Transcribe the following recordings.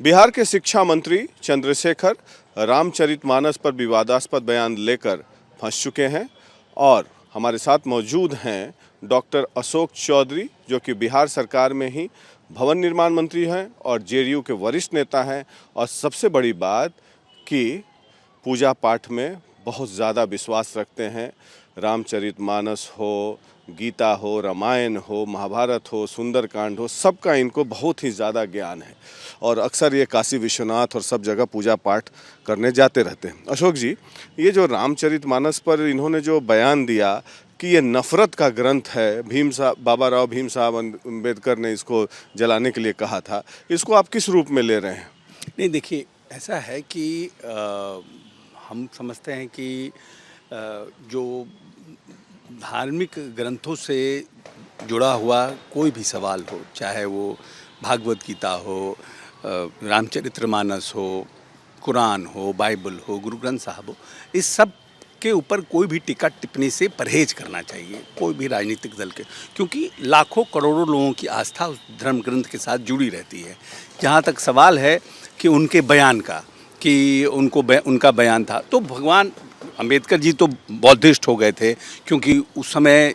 बिहार के शिक्षा मंत्री चंद्रशेखर रामचरितमानस पर विवादास्पद बयान लेकर फंस चुके हैं और हमारे साथ मौजूद हैं डॉक्टर अशोक चौधरी, जो कि बिहार सरकार में ही भवन निर्माण मंत्री हैं और जेडीयू के वरिष्ठ नेता हैं। और सबसे बड़ी बात कि पूजा पाठ में बहुत ज़्यादा विश्वास रखते हैं। रामचरितमानस हो, गीता हो, रामायण हो, महाभारत हो, सुंदरकांड हो, सबका इनको बहुत ही ज़्यादा ज्ञान है और अक्सर ये काशी विश्वनाथ और सब जगह पूजा पाठ करने जाते रहते हैं। अशोक जी, ये जो रामचरितमानस पर इन्होंने जो बयान दिया कि ये नफ़रत का ग्रंथ है, बाबा राव भीम साहब अम्बेडकर ने इसको जलाने के लिए कहा था, इसको आप किस रूप में ले रहे हैं? नहीं, देखिए, ऐसा है कि हम समझते हैं कि जो धार्मिक ग्रंथों से जुड़ा हुआ कोई भी सवाल हो, चाहे वो भागवत गीता हो, रामचरितमानस हो, कुरान हो, बाइबल हो, गुरु ग्रंथ साहब हो, इस सब के ऊपर कोई भी टीका टिप्पणी से परहेज करना चाहिए, कोई भी राजनीतिक दल के, क्योंकि लाखों करोड़ों लोगों की आस्था उस धर्म ग्रंथ के साथ जुड़ी रहती है। जहाँ तक सवाल है कि उनके बयान का, कि उनका बयान था, तो भगवान अम्बेडकर जी तो बौद्धिस्ट हो गए थे, क्योंकि उस समय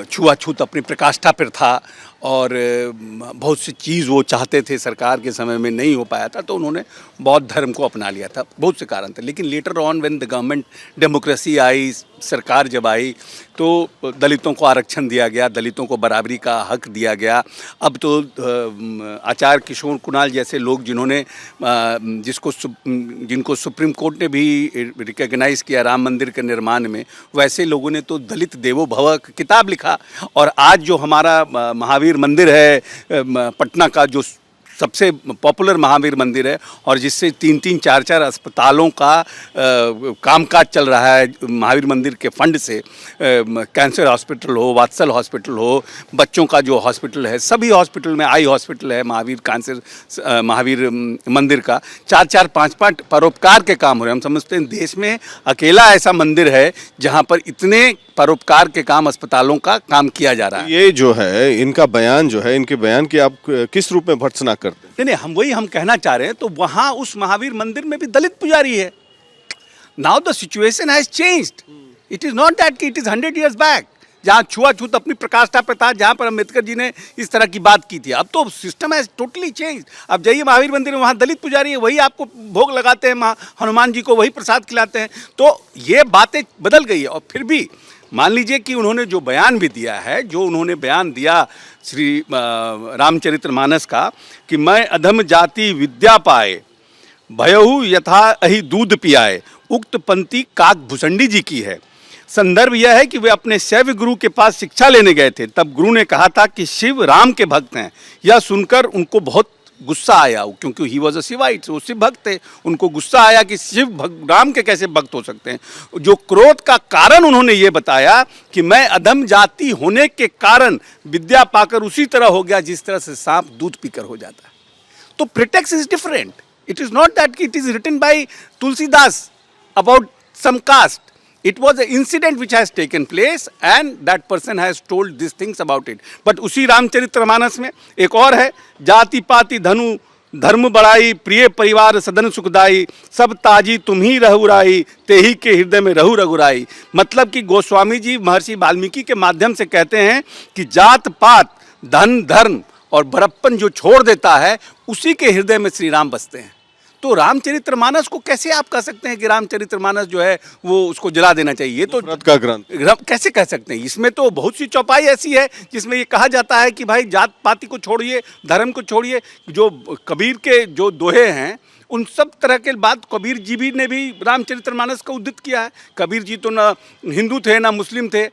छुआछूत अपनी प्रकाष्ठा पर था और बहुत सी चीज़ वो चाहते थे, सरकार के समय में नहीं हो पाया था, तो उन्होंने बौद्ध धर्म को अपना लिया था। बहुत से कारण थे, लेकिन later on when the government democracy आई, सरकार जब आई, तो दलितों को आरक्षण दिया गया, दलितों को बराबरी का हक दिया गया। अब तो आचार्य किशोर कुणाल जैसे लोग जिनको सुप्रीम कोर्ट ने भी रिकॉग्नाइज़ किया राम मंदिर के निर्माण में, वैसे लोगों ने तो दलित देवो भव किताब लिखा। और आज जो हमारा महावीर मंदिर है पटना का, जो सबसे पॉपुलर महावीर मंदिर है और जिससे 3-3, 4-4 अस्पतालों का कामकाज चल रहा है महावीर मंदिर के फंड से, कैंसर हॉस्पिटल हो, वात्सल हॉस्पिटल हो, बच्चों का जो हॉस्पिटल है, सभी हॉस्पिटल में, आई हॉस्पिटल है, महावीर मंदिर का 4-4, 5-5 परोपकार के काम हो रहे हैं। हम समझते हैं देश में अकेला ऐसा मंदिर है जहाँ पर इतने परोपकार के काम, अस्पतालों का काम किया जा रहा है। ये जो है इनका बयान जो है, इनके बयान की आप किस रूप में भर्त्सना करते हैं? नहीं, हम कहना चाह रहे हैं, तो वहाँ उस महावीर मंदिर में भी दलित पुजारी है। Now the situation has changed. It is not that कि इट इज 100 years बैक, जहाँ छुआछूत अपनी प्रकाष्ठा पर था, जहाँ पर अम्बेडकर जी ने इस तरह की बात की थी। अब तो सिस्टम हैज टोटली चेंज्ड। अब जाइए महावीर मंदिर में, वहाँ दलित पुजारी है, वही आपको भोग लगाते हैं, हनुमान जी को वही प्रसाद खिलाते हैं। तो ये बातें बदल गई है। और फिर भी मान लीजिए कि उन्होंने जो बयान भी दिया है, जो उन्होंने बयान दिया श्री रामचरितमानस का, कि मैं अधम जाति विद्या पाए, भयहु यथा अहि दूध पियाए, उक्त पंक्ति काक भुसंडी जी की है। संदर्भ यह है कि वे अपने शैव गुरु के पास शिक्षा लेने गए थे। तब गुरु ने कहा था कि शिव राम के भक्त हैं। यह सुनकर उनको बहुत गुस्सा आया, क्योंकि ही वॉज अ शिवाइट, वो शिव भक्त थे। उनको गुस्सा आया कि राम के कैसे भक्त हो सकते हैं। जो क्रोध का कारण उन्होंने ये बताया कि मैं अधम जाति होने के कारण विद्या पाकर उसी तरह हो गया जिस तरह से सांप दूध पीकर हो जाता है। तो pretext is different. It is not that कि it is written by Tulsidas about some caste. It was an incident which has taken place and that person has told these things about it. But उसी रामचरितमानस में एक और है, जाति पाति धनु धर्म बड़ाई, प्रिय परिवार सदन सुखदाई, सब ताजी तुम ही रघुराई, तेही के हृदय में रहु रघुराई। मतलब कि गोस्वामी जी महर्षि वाल्मीकि के माध्यम से कहते हैं कि जात पात, धन, धर्म और बड़प्पन जो छोड़ देता है, उसी के हृदय में श्री राम बसते हैं। तो रामचरितमानस को कैसे आप कह सकते हैं कि रामचरितमानस जो है वो उसको जला देना चाहिए? ये तो नफरत का ग्रंथ कैसे कह सकते हैं? इसमें तो बहुत सी चौपाई ऐसी है जिसमें ये कहा जाता है कि भाई जात पाति को छोड़िए, धर्म को छोड़िए। जो कबीर के जो दोहे हैं, उन सब तरह के बात कबीर जी भी ने भी रामचरितमानस का उद्धृत किया है। कबीर जी तो ना हिंदू थे ना मुस्लिम थे,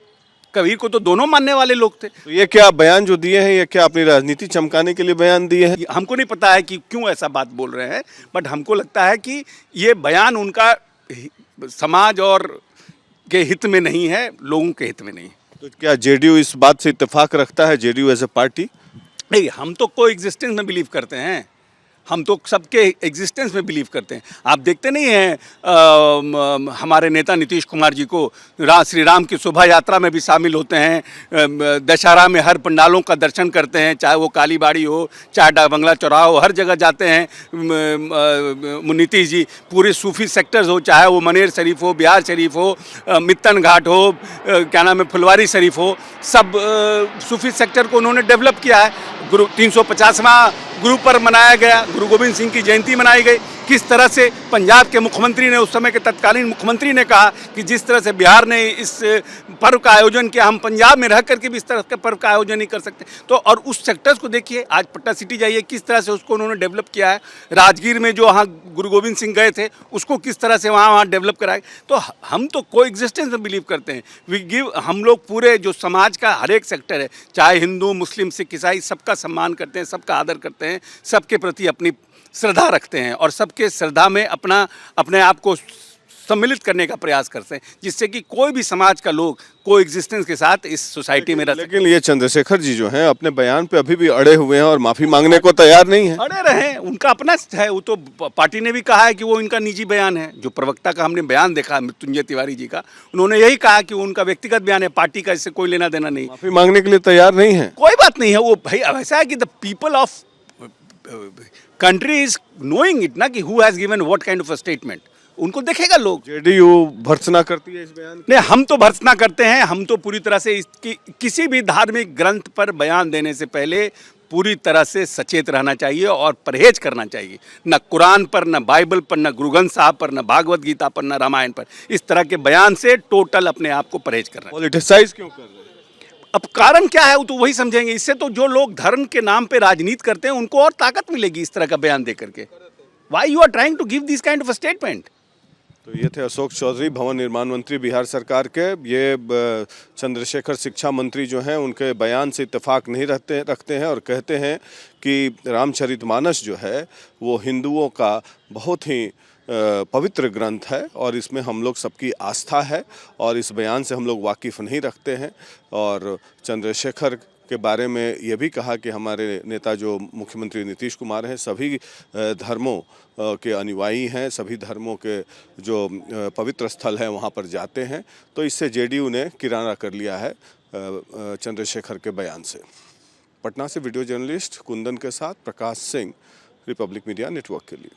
कबीर को तो दोनों मानने वाले लोग थे। तो ये क्या बयान जो दिए हैं, ये क्या अपनी राजनीति चमकाने के लिए बयान दिए हैं? हमको नहीं पता है कि क्यों ऐसा बात बोल रहे हैं, बट हमको लगता है कि ये बयान उनका समाज और के हित में नहीं है, लोगों के हित में नहीं है। तो क्या जेडीयू इस बात से इत्तेफाक रखता है, जेडीयू एज ए पार्टी? नहीं, हम तो को एग्जिस्टेंस में बिलीव करते हैं। हम तो सबके एग्जिस्टेंस में बिलीव करते हैं। आप देखते नहीं हैं हमारे नेता नीतीश कुमार जी को श्री राम की शोभा यात्रा में भी शामिल होते हैं, दशहरा में हर पंडालों का दर्शन करते हैं, चाहे वो कालीबाड़ी हो, चाहे डाक बंगला चौराहा हो, हर जगह जाते हैं। नीतीश जी पूरे सूफी सेक्टर्स हो, चाहे वो मनेर शरीफ हो, बिहार शरीफ हो, मित्तन घाट हो, क्या नाम है, फुलवारी शरीफ हो, सब सूफी सेक्टर को उन्होंने डेवलप किया है। 350वां गुरु पर्व मनाया गया, गुरु गोविंद सिंह की जयंती मनाई गई। किस तरह से पंजाब के मुख्यमंत्री ने, उस समय के तत्कालीन मुख्यमंत्री ने कहा कि जिस तरह से बिहार ने इस पर्व का आयोजन किया, हम पंजाब में रह करके भी इस तरह के पर्व का आयोजन नहीं कर सकते। तो और उस सेक्टर्स को देखिए, आज पटना सिटी जाइए, किस तरह से उसको उन्होंने डेवलप किया है। राजगीर में जो वहाँ गुरु गोविंद सिंह गए थे, उसको किस तरह से वहाँ डेवलप कराए। तो हम तो को एग्जिस्टेंस में बिलीव करते हैं। हम लोग पूरे जो समाज का हर एक सेक्टर है, चाहे हिंदू, मुस्लिम, सिख, ईसाई, सबका सम्मान करते हैं, सबका आदर करते हैं, सबके प्रति अपनी श्रद्धा रखते हैं और सबके श्रद्धा में अपने आप को सम्मिलित करने का प्रयास करते हैं, जिससे कि कोई भी समाज का लोग को एग्जिस्टेंस के साथ इस सोसाइटी में रह सके। लेकिन ये चंद्रशेखर जी जो हैं अपने बयान पे अभी भी अड़े हुए हैं और माफी मांगने को तैयार नहीं है। अड़े रहे, उनका अपना है, वो तो पार्टी ने भी कहा है कि वो इनका निजी बयान है। जो प्रवक्ता का हमने बयान देखा मृत्युंजय तिवारी जी का, उन्होंने यही कहा कि उनका व्यक्तिगत बयान है, पार्टी का इससे कोई लेना देना नहीं। माफी मांगने के लिए तैयार नहीं है, कोई बात नहीं है। वो भाई ऐसा है कि the people of country is knowing it ना, कि who has given what kind of a statement, उनको देखेगा लोग। जेडीयू भर्त्सना करती है इस बयान की? नहीं, हम तो भर्त्सना करते हैं। हम तो पूरी तरह से किसी भी धार्मिक ग्रंथ पर बयान देने से पहले पूरी तरह से सचेत रहना चाहिए और परहेज करना चाहिए। न कुरान पर, न बाइबल पर, न गुरु ग्रंथ साहब पर, न भागवत गीता पर, न रामायण पर, इस तरह के बयान से टोटल अपने आप को परहेज करना। पॉलिटिसाइज क्यों कर रहे हैं? अब कारण क्या है वो तो वही समझेंगे। इससे तो जो लोग धर्म के नाम पे राजनीति करते हैं उनको और ताकत मिलेगी इस तरह का बयान दे करके। Why you are trying to give this kind of a statement? तो ये थे अशोक चौधरी, भवन निर्माण मंत्री बिहार सरकार के। ये चंद्रशेखर शिक्षा मंत्री जो हैं उनके बयान से इत्तेफाक नहीं रखते हैं और कहते हैं कि रामचरितमानस जो है वो हिंदुओं का बहुत ही पवित्र ग्रंथ है और इसमें हम लोग सबकी आस्था है और इस बयान से हम लोग वाकिफ़ नहीं रखते हैं। और चंद्रशेखर के बारे में ये भी कहा कि हमारे नेता जो मुख्यमंत्री नीतीश कुमार हैं सभी धर्मों के अनुयायी हैं, सभी धर्मों के जो पवित्र स्थल हैं वहाँ पर जाते हैं। तो इससे जेडीयू ने किनारा कर लिया है चंद्रशेखर के बयान से। पटना से वीडियो जर्नलिस्ट कुंदन के साथ Prakash Singh, Republic media network के लिए।